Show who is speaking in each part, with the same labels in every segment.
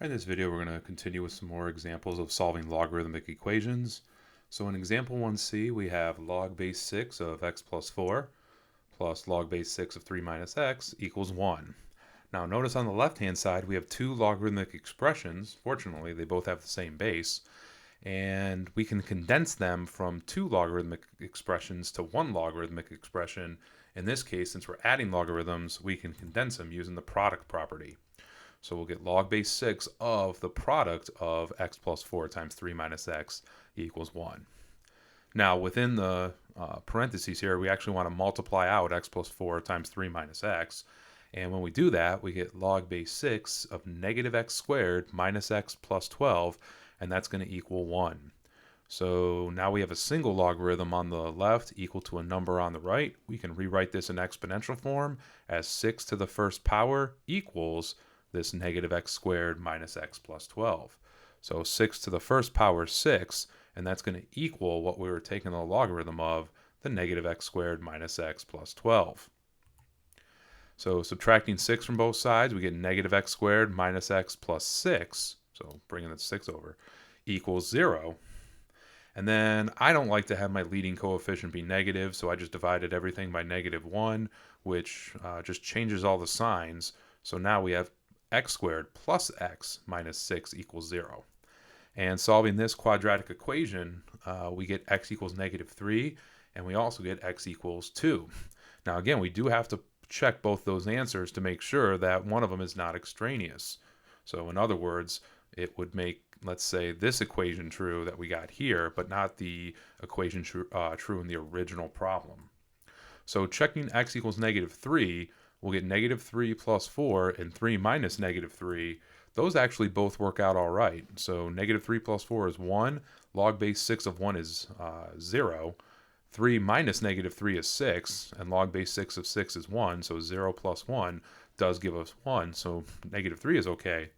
Speaker 1: In this video, we're going to continue with some more examples of solving logarithmic equations. So in example 1c, we have log base 6 of x plus 4 plus log base 6 of 3 minus x equals 1. Now notice on the left-hand side, we have two logarithmic expressions. Fortunately, they both have the same base. And we can condense them from two logarithmic expressions to one logarithmic expression. In this case, since we're adding logarithms, we can condense them using the product property. So we'll get log base 6 of the product of x plus 4 times 3 minus x equals 1. Now within the parentheses here, we actually want to multiply out x plus 4 times 3 minus x. And when we do that, we get log base 6 of negative x squared minus x plus 12, and that's going to equal 1. So now we have a single logarithm on the left equal to a number on the right. We can rewrite this in exponential form as 6 to the first power equals this negative x squared minus x plus 12. So 6 to the first power is 6, and that's going to equal what we were taking the logarithm of, the negative x squared minus x plus 12. So subtracting 6 from both sides, we get negative x squared minus x plus 6, so bringing the 6 over, equals 0. And then I don't like to have my leading coefficient be negative, so I just divided everything by negative 1, which just changes all the signs. So now we have x squared plus x minus 6 equals 0. And solving this quadratic equation, we get x equals negative 3, and we also get x equals 2. Now again, we do have to check both those answers to make sure that one of them is not extraneous. So in other words, it would make, let's say, this equation true that we got here, but not the equation true in the original problem. So checking x equals negative 3, we'll get negative 3 plus 4 and 3 minus negative 3. Those actually both work out all right. So negative 3 plus 4 is 1. Log base 6 of 1 is 0. 3 minus negative 3 is 6. And log base 6 of 6 is 1. So 0 plus 1 does give us 1. So negative 3 is okay.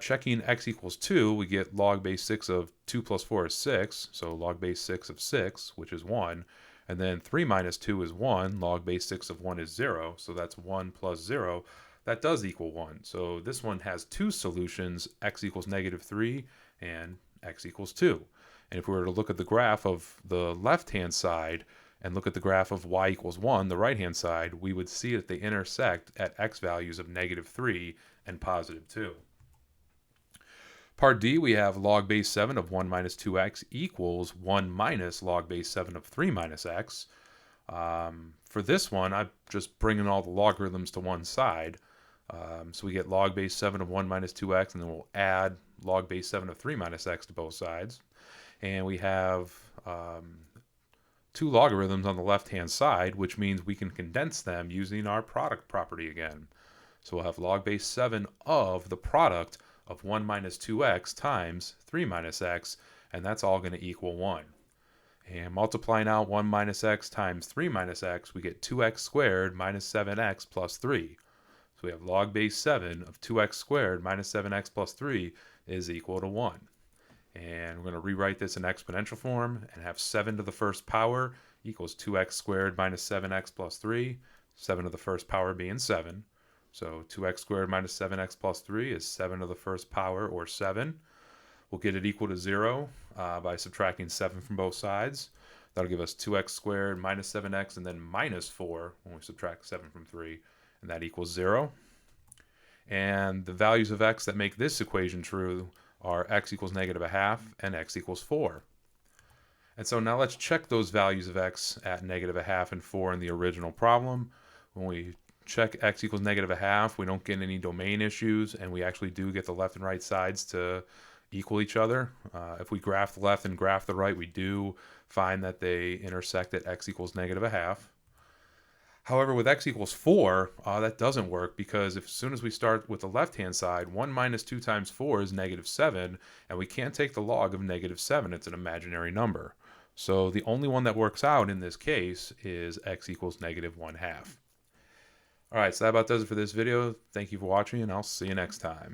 Speaker 1: Checking x equals 2, we get log base 6 of 2 plus 4 is 6. So log base 6 of 6, which is 1. And then 3 minus 2 is 1. Log base 6 of 1 is 0. So that's 1 plus 0. That does equal 1. So this one has two solutions, x equals negative 3 and x equals 2. And if we were to look at the graph of the left-hand side and look at the graph of y equals 1, the right-hand side, we would see that they intersect at x values of negative 3 and positive 2. Part D, we have log base 7 of 1 minus 2x equals 1 minus log base 7 of 3 minus x. For this one, I'm just bringing all the logarithms to one side. So we get log base 7 of 1 minus 2x, and then we'll add log base 7 of 3 minus x to both sides. And we have two logarithms on the left-hand side, which means we can condense them using our product property again. So we'll have log base 7 of the product of 1 minus 2x times 3 minus x, and that's all going to equal 1. And multiplying out 1 minus x times 3 minus x, we get 2x squared minus 7x plus 3. So we have log base 7 of 2x squared minus 7x plus 3 is equal to 1. And we're going to rewrite this in exponential form and have 7 to the first power equals 2x squared minus 7x plus 3, 7 to the first power being 7. So 2x squared minus 7x plus 3 is 7 to the first power, or 7. We'll get it equal to 0 by subtracting 7 from both sides. That'll give us 2x squared minus 7x and then minus 4 when we subtract 7 from 3, and that equals 0. And the values of x that make this equation true are x equals negative a half and x equals 4. And so now let's check those values of x at negative a half and 4 in the original problem. When we check x equals negative a half, we don't get any domain issues, and we actually do get the left and right sides to equal each other. If we graph the left and graph the right, we do find that they intersect at x equals negative a half. However, with x equals 4, that doesn't work, because as soon as we start with the left-hand side, 1 minus 2 times 4 is negative 7, and we can't take the log of negative 7. It's an imaginary number. So the only one that works out in this case is x equals negative 1/2. All right, so that about does it for this video. Thank you for watching, and I'll see you next time.